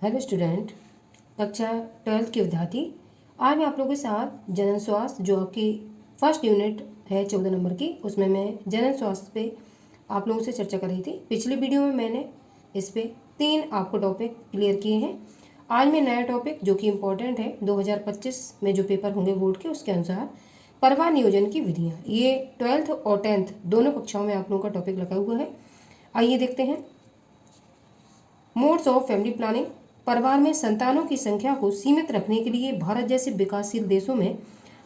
Hello student, कक्षा 12th के विद्यार्थी। आज मैं आप लोगों के साथ जनन स्वास्थ्य जो आपकी फर्स्ट यूनिट है 14 नंबर की, उसमें मैं जनन स्वास्थ्य पे आप लोगों से चर्चा कर रही थी। पिछली वीडियो में मैंने इस पे 3 आपको टॉपिक क्लियर किए हैं। आज मैं नया टॉपिक जो कि इम्पोर्टेंट है 2025 में जो पेपर होंगे बोर्ड के, उसके अनुसार परिवार नियोजन की विधियाँ। ये 12th और 10th दोनों कक्षाओं में आप लोगों का टॉपिक लगा हुआ है। आइए देखते हैं। Modes of family planning. परिवार में संतानों की संख्या को सीमित रखने के लिए भारत जैसे विकासशील देशों में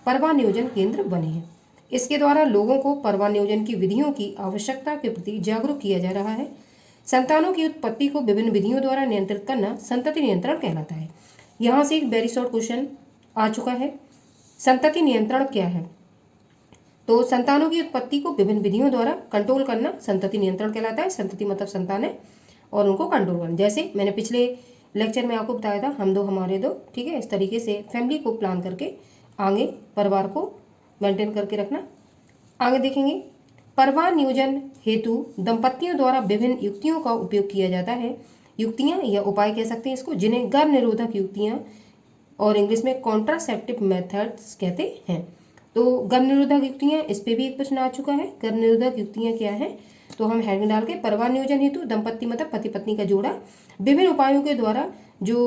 परिवार नियोजन केंद्र बने हैं। इसके द्वारा लोगों को परिवार नियोजन की विधियों की आवश्यकता के प्रति जागरूक किया जा रहा है। संतानों की उत्पत्ति को विभिन्न विधियों द्वारा नियंत्रित करना संतति नियंत्रण कहलाता है। यहाँ से एक वेरी शॉर्ट क्वेश्चन आ चुका है, संतति नियंत्रण क्या है? तो संतानों की उत्पत्ति को विभिन्न विधियों द्वारा कंट्रोल करना संतति नियंत्रण कहलाता है। संतति मतलब संतान है और उनको कंट्रोल करना। जैसे मैंने पिछले लेक्चर में आपको बताया था, हम दो हमारे दो, ठीक है। इस तरीके से फैमिली को प्लान करके आगे परिवार को मेंटेन करके रखना। आगे देखेंगे, परिवार नियोजन हेतु दंपतियों द्वारा विभिन्न युक्तियों का उपयोग किया जाता है। युक्तियां या उपाय कह सकते हैं इसको, जिन्हें गर्भ निरोधक युक्तियां और इंग्लिश में कॉन्ट्रासेप्टिव मेथड्स कहते हैं। तो गर्भ निरोधक युक्तियां, इस पे भी एक प्रश्न आ चुका है। गर्भ निरोधक युक्तियां क्या है? तो हम हेडिंग डाल के परिवार नियोजन हेतु दंपति मतलब पति पत्नी का जोड़ा विभिन्न उपायों के द्वारा जो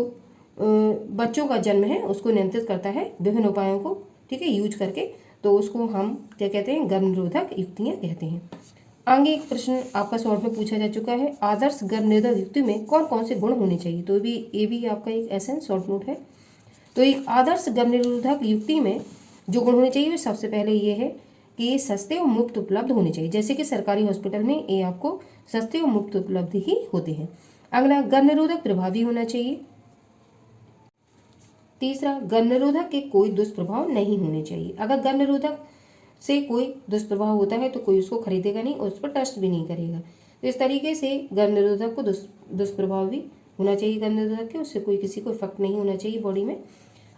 बच्चों का जन्म है उसको नियंत्रित करता है, विभिन्न उपायों को, ठीक है, यूज करके। तो उसको हम क्या कहते हैं? गर्भ निरोधक युक्तियां कहते हैं। आगे एक प्रश्न आपका शॉर्ट में पूछा जा चुका है, आदर्श गर्भ निरोधक युक्ति में कौन कौन से गुण होने चाहिए? तो ये भी आपका एक एसेंस शॉर्ट नोट है। तो एक आदर्श गर्भ निरोधक युक्ति में जो गुण होने चाहिए, सबसे पहले ये है कि ये सस्ते और मुफ्त उपलब्ध होने चाहिए। जैसे कि सरकारी हॉस्पिटल में ये आपको सस्ते और मुफ्त उपलब्ध ही होते हैं। अगला, गर्भ निरोधक प्रभावी होना चाहिए। तीसरा, गर्भ निरोधक के कोई दुष्प्रभाव नहीं होने चाहिए। अगर गर्भ निरोधक से कोई दुष्प्रभाव होता है तो कोई उसको खरीदेगा नहीं और उस पर ट्रस्ट भी नहीं करेगा। तो इस तरीके से गर्भ निरोधक को दुष्प्रभाव भी होना चाहिए। गर्भ निरोधक के उससे कोई किसी को इफेक्ट नहीं होना चाहिए बॉडी में।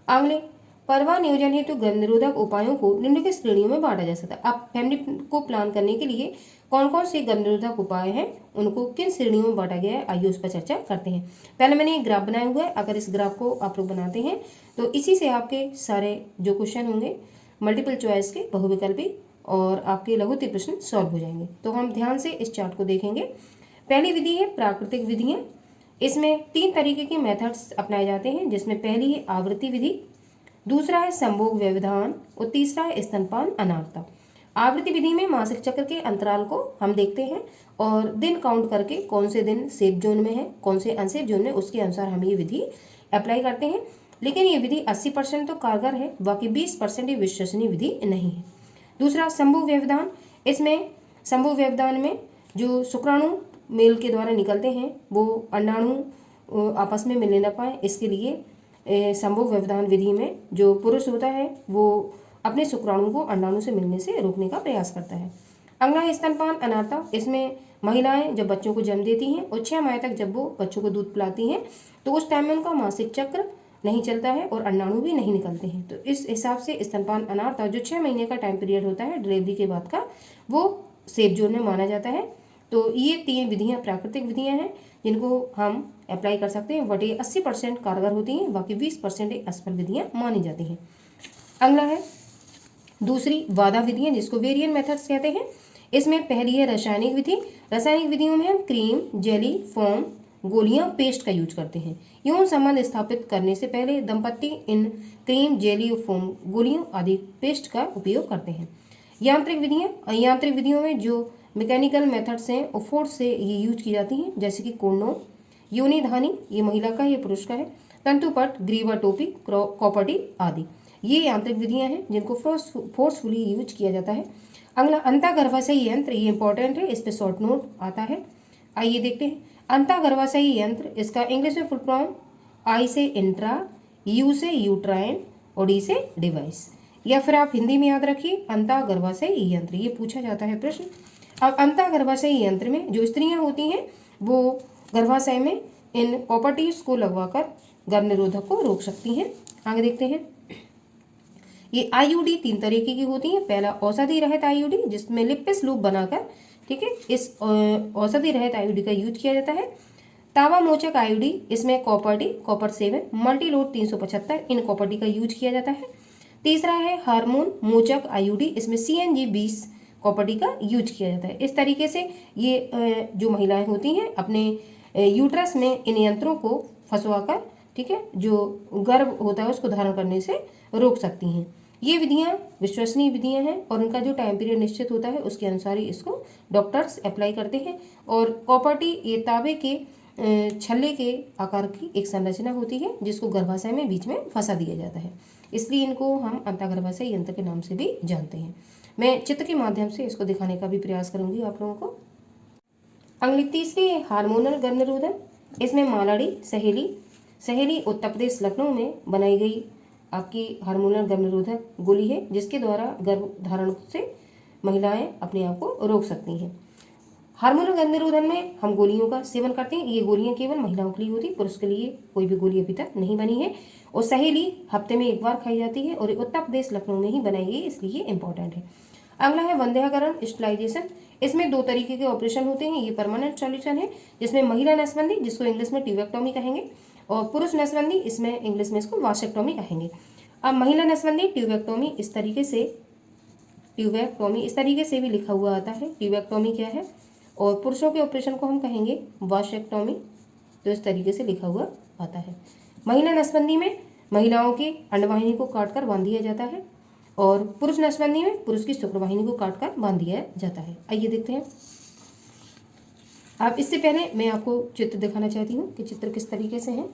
अगले, परिवार नियोजन हेतु गर्भ निरोधक उपायों को निम्नलिखित श्रेणियों में बांटा जा सकता है। आप फैमिली को प्लान करने के लिए कौन कौन से गर्भ निरोधक उपाय हैं, उनको किन श्रेणियों में बांटा गया है, आइए उस पर चर्चा करते हैं। पहले मैंने एक ग्राफ बनाया हुआ है। अगर इस ग्राफ को आप लोग बनाते हैं तो इसी से आपके सारे जो क्वेश्चन होंगे मल्टीपल चॉइस के, बहुविकल्पी और आपके लघुत्तरीय प्रश्न सॉल्व हो जाएंगे। तो हम ध्यान से इस चार्ट को देखेंगे। पहली विधि है प्राकृतिक विधियां। इसमें 3 तरीके के मेथड्स अपनाए जाते हैं, जिसमें पहली है आवृत्ति विधि, दूसरा है संभोग व्यवधान और तीसरा है स्तनपान अनारता। आवृत्ति विधि में मासिक चक्र के अंतराल को हम देखते हैं और दिन काउंट करके कौन से दिन सेफ जोन में है, कौन से अनसेफ जोन में, उसके अनुसार हम ये विधि अप्लाई करते हैं। लेकिन ये विधि 80% तो कारगर है, बाकी 20% ये विश्वसनीय विधि नहीं है। दूसरा, संभोग व्यवधान। इसमें संभोग व्यवधान में जो शुक्राणु मेल के द्वारा निकलते हैं वो अंडाणु आपस में मिलने न पाए, इसके लिए संभोग व्यवधान विधि में जो पुरुष होता है वो अपने शुक्राणु को अंडाणु से मिलने से रोकने का प्रयास करता है। अगला है स्तनपान अनारता। इसमें महिलाएं जब बच्चों को जन्म देती हैं और 6 माह तक जब वो बच्चों को दूध पिलाती हैं तो उस टाइम में उनका मासिक चक्र नहीं चलता है और अंडाणु भी नहीं निकलते हैं। तो इस हिसाब से स्तनपान अनारता जो 6 महीने का टाइम पीरियड होता है डिलीवरी के बाद का, वो सेफ जोन में माना जाता है। तो ये 3 विधियां प्राकृतिक विधियां हैं जिनको हम अप्लाई कर सकते हैं, बट ये 80% कारगर होती हैं, बाकी 20% असफल विधियां मानी जाती हैं। अगला है दूसरी वादा विधियां, जिसको वेरिएंट मेथड्स कहते हैं। इसमें पहली है रासायनिक विधि। रासायनिक विधियों में हम क्रीम, जेली, फोम, गोलियां, पेस्ट का यूज करते हैं। यौन संबंध स्थापित करने से पहले दंपति इन क्रीम, जेली और फोम, गोलियों आदि पेस्ट का उपयोग करते हैं। यांत्रिक विधियां, यांत्रिक विधियों में जो मैकेनिकल मेथड्स हैं और फोर्स से ये यूज की जाती हैं, जैसे कि कोंडोम, योनि धानी, ये महिला का, ये पुरुष का है, तंतुपट, ग्रीवा टोपी, कॉपर्टी आदि, ये यांत्रिक विधियां हैं जिनको फोर्सफुली यूज किया जाता है। अगला अंतःगर्भाशयी यंत्र, ये इंपॉर्टेंट है, इस पे शॉर्ट नोट आता है। आइए देखते हैं अंतःगर्भाशयी यंत्र। इसका इंग्लिश में फुल फॉर्म आई से इंट्रा, यू से यूट्राइन और डी से डिवाइस, या फिर आप हिंदी में याद रखिए अंतःगर्भाशयी यंत्र, ये पूछा जाता है प्रश्न। अब अंतःगर्भाशयी यंत्र में जो स्त्रियां होती हैं वो गर्भाशय में इन प्रॉपर्टीज को लगवाकर गर्भ निरोधक को रोक सकती हैं। आगे देखते हैं, ये आईयूडी 3 तरीके की होती हैं। पहला औषधि रहित आईयूडी, जिसमें लिपिस लूप बनाकर, ठीक है, इस औषधि रहित आईयूडी का यूज किया जाता है। तावा मोचक आईयूडी, इसमें copper D, copper 7, multi load 375, in copper D का यूज किया जाता है। तीसरा है हार्मोन मोचक आईयूडी, इसमें CNG 20 कॉपर डी का यूज किया जाता है। इस तरीके से ये जो महिलाएं होती हैं अपने यूट्रस में इन यंत्रों को फंसवाकर, ठीक है, जो गर्भ होता है उसको धारण करने से रोक सकती हैं। ये विधियां विश्वसनीय विधियां हैं और उनका जो टाइम पीरियड निश्चित होता है उसके अनुसार ही इसको डॉक्टर्स अप्लाई करते हैं। और कॉपर टी ये तांबे के छल्ले के आकार की एक संरचना होती है जिसको गर्भाशय में बीच में फंसा दिया जाता है, इसलिए इनको हम अंतःगर्भाशय यंत्र के नाम से भी जानते हैं। मैं चित्र के माध्यम से इसको दिखाने का भी प्रयास करूंगी आप लोगों को। अगली तीसरी है हार्मोनल गर्भनिरोधन, इसमें मालाड़ी सहेली उत्तर प्रदेश लखनऊ में बनाई गई आपकी हार्मोनल गर्भनिरोधक गोली है जिसके द्वारा गर्भ धारण से महिलाएं अपने आप को रोक सकती हैं। हार्मोनल गर्भनिरोधन में हम गोलियों का सेवन करते हैं। ये गोलियां केवल महिलाओं के लिए होती है, पुरुष के लिए कोई भी गोली अभी तक नहीं बनी है। और सहेली हफ्ते में 1 बार खाई जाती है और उत्तर प्रदेश लखनऊ में ही बनाई गई, इसलिए इम्पोर्टेंट है। अगला है वंध्याकरण स्टलाइजेशन, इसमें 2 तरीके के ऑपरेशन होते हैं। ये परमानेंट सॉल्यूशन है जिसमें महिला नसबंदी, जिसको इंग्लिश में ट्यूबेक्टोमी कहेंगे, और पुरुष नसबंदी, इसमें इंग्लिश में इसको वासेक्टोमी कहेंगे। अब महिला नसबंदी ट्यूबेक्टोमी इस तरीके से भी लिखा हुआ आता है, ट्यूबेक्टोमी क्या है, और पुरुषों के ऑपरेशन को हम कहेंगे वासेक्टोमी, तो इस तरीके से लिखा हुआ आता है। महिला नसबंदी में महिलाओं की अंडवाहिनी को काटकर बांध दिया जाता है और पुरुष नसबंदी में पुरुष की शुक्रवाहिनी को काटकर बांध दिया जाता है। आइए देखते हैं। अब इससे पहले मैं आपको चित्र दिखाना चाहती हूँ कि चित्र किस तरीके से है।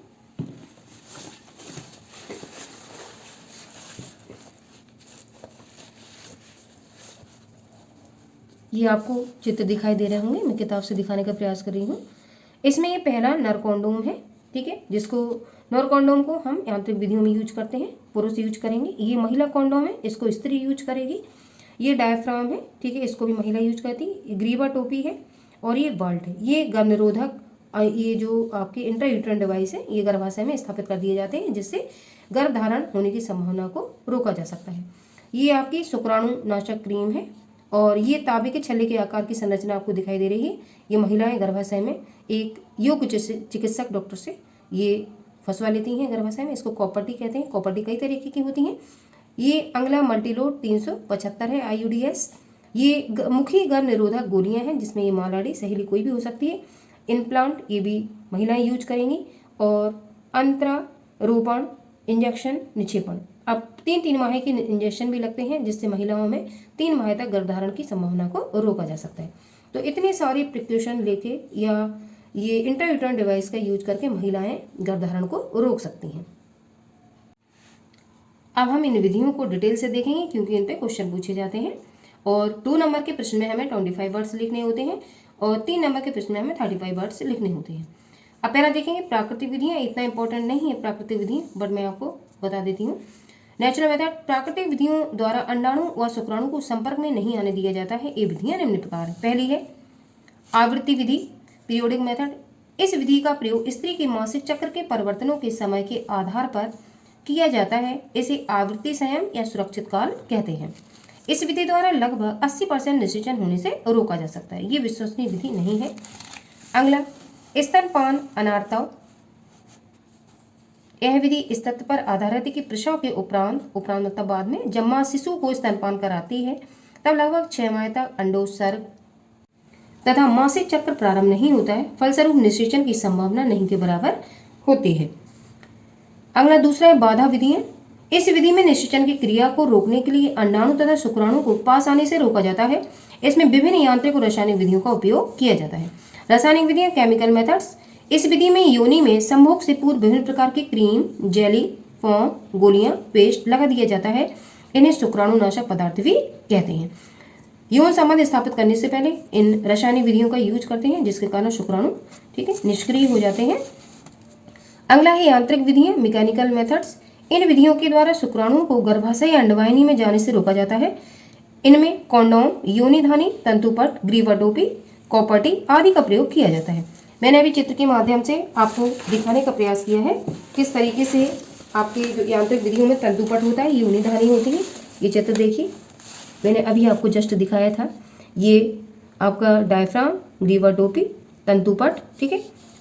ये आपको चित्र दिखाई दे रहे होंगे, मैं किताब से दिखाने का प्रयास कर रही हूँ। इसमें ये पहला नर कॉन्डोम है, ठीक है, जिसको नर कॉन्डोम को हम यांत्रिक विधियों में यूज करते हैं, पुरुष यूज करेंगे। ये महिला कॉन्डोम है, इसको स्त्री यूज करेगी। ये डायफ्राम है, ठीक है, इसको भी महिला यूज करती है। ग्रीवा टोपी है और ये वाल्ट है। ये गर्भनिरोधक, ये जो आपके इंट्रायूट्राइन डिवाइस है, ये गर्भाशय में स्थापित कर दिए जाते हैं जिससे गर्भ धारण होने की संभावना को रोका जा सकता है। ये आपकी शुक्राणु नाशक क्रीम है और ये तांबे के छल्ले के आकार की संरचना आपको दिखाई दे रही है। ये महिलाएं गर्भाशय में एक योग चिकित्सक डॉक्टर से ये फंसवा लेती हैं गर्भाशय में। इसको कॉपर टी कहते हैं। कॉपर टी कई तरीके की होती हैं। ये अंगला मल्टीलोड 375 है IUDs। ये मुखी गर्भ निरोधक गोलियां हैं जिसमें ये मालाड़ी सहेली कोई भी हो सकती है। इम्प्लांट ये भी महिलाएं यूज करेंगी और अंतरारोपण, इंजेक्शन, निक्षेपण, अब 3 माह के इंजेक्शन भी लगते हैं जिससे महिलाओं में 3 माह तक गर्भधारण की संभावना को रोका जा सकता है। तो इतने सारे प्रिकॉशन लेके या ये इंट्रायूट्राइन डिवाइस का यूज करके महिलाएं गर्भधारण को रोक सकती हैं। अब हम इन विधियों को डिटेल से देखेंगे क्योंकि इन पे क्वेश्चन पूछे जाते हैं और 2 नंबर के प्रश्न में हमें 25 वर्ड्स लिखने होते हैं और 3 नंबर के प्रश्न में हमें 35 वर्ड्स लिखने होते हैं। अब पहला देखेंगे प्राकृतिक विधियाँ। इतना इंपॉर्टेंट नहीं है प्राकृतिक विधियाँ, बट मैं आपको बता देती हूँ। नेचुरल मेथड, प्राकृतिक विधियों द्वारा अंडाणु व शुक्राणु को संपर्क में नहीं आने दिया जाता है। ये विधियाँ निम्न प्रकार है। पहली है आवृत्ति विधि, पीरियोडिक मेथड। इस विधि का प्रयोग स्त्री के मासिक चक्र के परिवर्तनों के समय के आधार पर किया जाता है। इसे आवृत्ति संयम या सुरक्षित काल कहते हैं। इस विधि द्वारा लगभग 80% निषेचन होने से रोका जा सकता है। ये विश्वसनीय विधि नहीं है। अगला स्तनपान अनार्तव। यह विधि इस तथ्य पर आधारित है कि प्रसव के उपरांत मतलब बाद में जब मां शिशु को स्तनपान कराती है तब लगभग 6 माह तक अंडोत्सर्ग तथा मासिक चक्र प्रारंभ नहीं होता है, फलस्वरूप निषेचन की संभावना नहीं के बराबर होती है। अगला दूसरा है बाधा विधियां। इस विधि में निषेचन की क्रिया को रोकने के लिए अंडाणु तथा शुक्राणु को पास आने से रोका जाता है। इसमें विभिन्न यांत्रिक और रासायनिक विधियों का उपयोग किया जाता है। रासायनिक विधियां, केमिकल मेथड्स। इस विधि में योनि में संभोग से पूर्व विभिन्न प्रकार की क्रीम, जेली, फोम, गोलियां, पेस्ट लगा दिया जाता है। इन्हें शुक्राणुनाशक पदार्थ भी कहते हैं। यौन संबंध स्थापित करने से पहले इन रासायनिक विधियों का यूज करते हैं जिसके कारण शुक्राणु, ठीक है, निष्क्रिय हो जाते हैं। अगला है यांत्रिक विधियां, मैकेनिकल मेथड्स। इन विधियों के द्वारा शुक्राणुओं को गर्भाशय या अंडवाहिनी में जाने से रोका जाता है। इनमें कॉन्डोम, योनिधानी, तंतुपट, ग्रीवा टोपी, कॉपर टी आदि का प्रयोग किया जाता है। मैंने अभी चित्र के माध्यम से आपको दिखाने का प्रयास किया है किस तरीके से आपकी जो यांत्रिक विधियों में तंतुपट होता है, योनिधानी होती है। ये चित्र देखिए, मैंने अभी आपको जस्ट दिखाया था। ये आपका डायफ्राम, ग्रीवा टोपी, तंतुपट, ठीक है,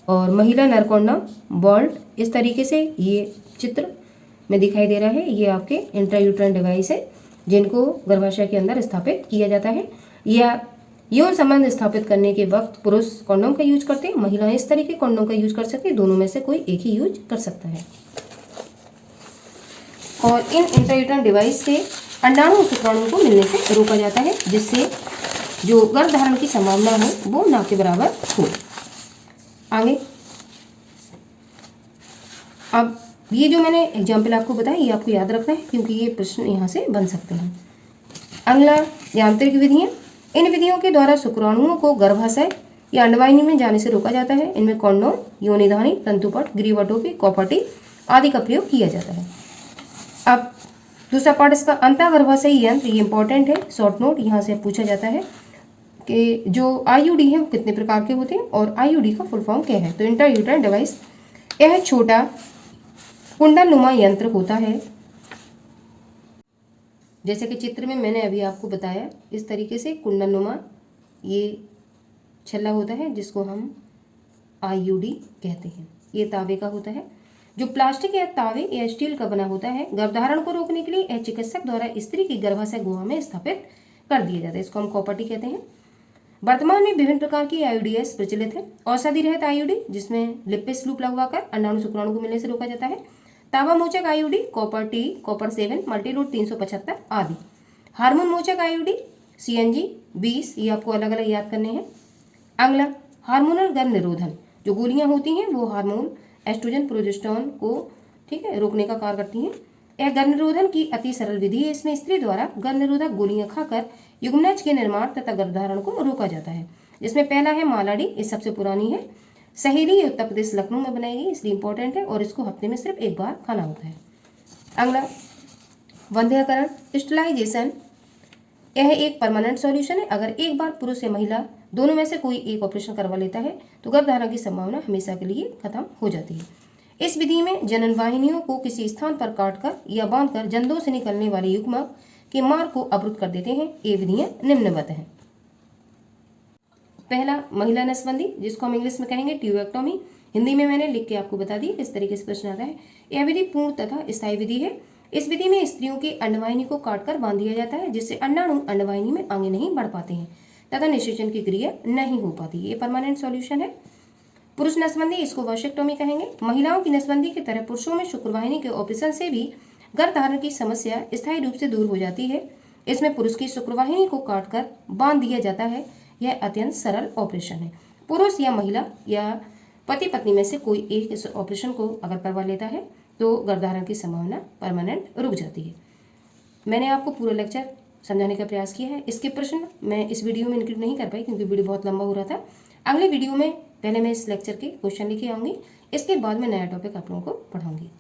और महिला नरकोंडा बॉल्ट। इस तरीके से ये चित्र में दिखाई दे रहा है। ये आपके इंट्रायूट्राइन डिवाइस है जिनको गर्भाशय के अंदर स्थापित किया जाता है, या यौन संबंध स्थापित करने के वक्त पुरुष कॉन्डोम का यूज करते हैं, महिलाएं इस तरीके कॉन्डोम का यूज कर सकती है। दोनों में से कोई एक ही यूज कर सकता है। और इन इंट्रायूट्राइन डिवाइस से अंडाणु और शुक्राणु को मिलने से रोका जाता है, जिससे जो गर्भधारण की संभावना हो वो ना के बराबर हो। आगे अब ये जो मैंने एग्जाम्पल आपको बताया ये आपको याद रखना है, क्योंकि ये प्रश्न यहाँ से बन सकते हैं। अगला यांत्रिक विधियाँ। इन विधियों के द्वारा शुक्राणुओं को गर्भाशय या अंडवाहिनी में जाने से रोका जाता है। इनमें कॉन्डोम, योनिधानी, तंतुपट, ग्रीवाटोपी, कॉपर्टी आदि का प्रयोग किया जाता है। अब दूसरा पार्ट इसका अंतःगर्भाशयी यंत्र, ये इंपॉर्टेंट है, शॉर्ट नोट यहाँ से पूछा जाता है कि जो आईयूडी है वो कितने प्रकार के होते हैं और आईयूडी का फुल फॉर्म क्या है। तो इंट्रायूट्राइन डिवाइस यह छोटा कुंडलनुमा यंत्र होता है, जैसे कि चित्र में मैंने अभी आपको बताया। इस तरीके से कुंडलनुमा ये छल्ला होता है जिसको हम आईयूडी कहते हैं। ये तावे का होता है, जो प्लास्टिक या तावे या स्टील का बना होता है। गर्भधारण को रोकने के लिए यह चिकित्सक द्वारा स्त्री की गर्भाशय गुहा में स्थापित कर दिया जाता है। इसको हम कॉपर्टी कहते हैं। वर्तमान में विभिन्न प्रकार की आईयूडीएस प्रचलित है। औषधि रहित आईयूडी, जिसमें लिपिस लूप लगवाकर अंडाणु शुक्राणु को मिलने से रोका जाता है। तावा मोचक IUD, copper T, copper 7, multiload 375 आदि। हार्मोन मोचक आईयूडी, CNG 20, ये आपको अलग अलग याद करने हैं। अगला हार्मोनल गर्भ निरोधन, जो गोलियां होती हैं वो हार्मोन एस्ट्रोजन प्रोजेस्टेरोन को रोकने का कार्य करती हैं। यह गर्भ निरोधन की अति सरल विधि है। इसमें स्त्री द्वारा गर्भ निरोधक गोलियां खाकर युग्मनज के निर्माण तथा गर्भधारण को रोका जाता है, जिसमें पहला है मालाडी, ये सबसे पुरानी है। सहेली उत्तर प्रदेश लखनऊ में बनाई गई, इसलिए इंपॉर्टेंट है और इसको हफ्ते में सिर्फ एक बार खाना होता है। अगला वंध्यकरण, स्टेलाइजेशन, यह एक परमानेंट सॉल्यूशन है। अगर एक बार पुरुष या महिला दोनों में से कोई एक ऑपरेशन करवा लेता है तो गर्भधारण की संभावना हमेशा के लिए खत्म हो जाती है। इस विधि में जनन वाहिनियों को किसी स्थान पर काटकर या बांधकर जंदों से निकलने वाले युग्मक के मार्ग को अवरुद्ध कर देते हैं। ये विधियां निम्नवत हैं। पहला महिला नसबंदी, जिसको हम इंग्लिश में कहेंगे ट्यूबेक्टोमी। हिंदी में मैंने लिख के आपको बता दी इस तरीके से प्रश्न आता है। यह विधि पूर्ण तथा स्थायी विधि है। इस विधि में स्त्रियों की अंडवाहिनी को काटकर बांध दिया जाता है, जिससे अंडाणु अंडवाहिनी में आगे नहीं बढ़ पाते हैं तथा निषेचन की क्रिया नहीं हो पाती। ये परमानेंट सॉल्यूशन है। पुरुष नसबंदी, इसको वाशेक्टोमी कहेंगे। महिलाओं की नसबंदी की तरह पुरुषों में शुक्रवाहिनी के ऑपरेशन से भी गर्भधारण की समस्या स्थायी रूप से दूर हो जाती है। इसमें पुरुष की शुक्रवाहिनी को काटकर बांध दिया जाता है। यह अत्यंत सरल ऑपरेशन है। पुरुष या महिला या पति पत्नी में से कोई एक इस ऑपरेशन को अगर करवा लेता है तो गर्भधारण की संभावना परमानेंट रुक जाती है। मैंने आपको पूरा लेक्चर समझाने का प्रयास किया है। इसके प्रश्न मैं इस वीडियो में इंक्लूड नहीं कर पाई क्योंकि वीडियो बहुत लंबा हो रहा था। अगले वीडियो में पहले मैं इस लेक्चर के क्वेश्चन लेके आऊँगी, इसके बाद मैं नया टॉपिक आप लोगों को पढ़ाऊँगी।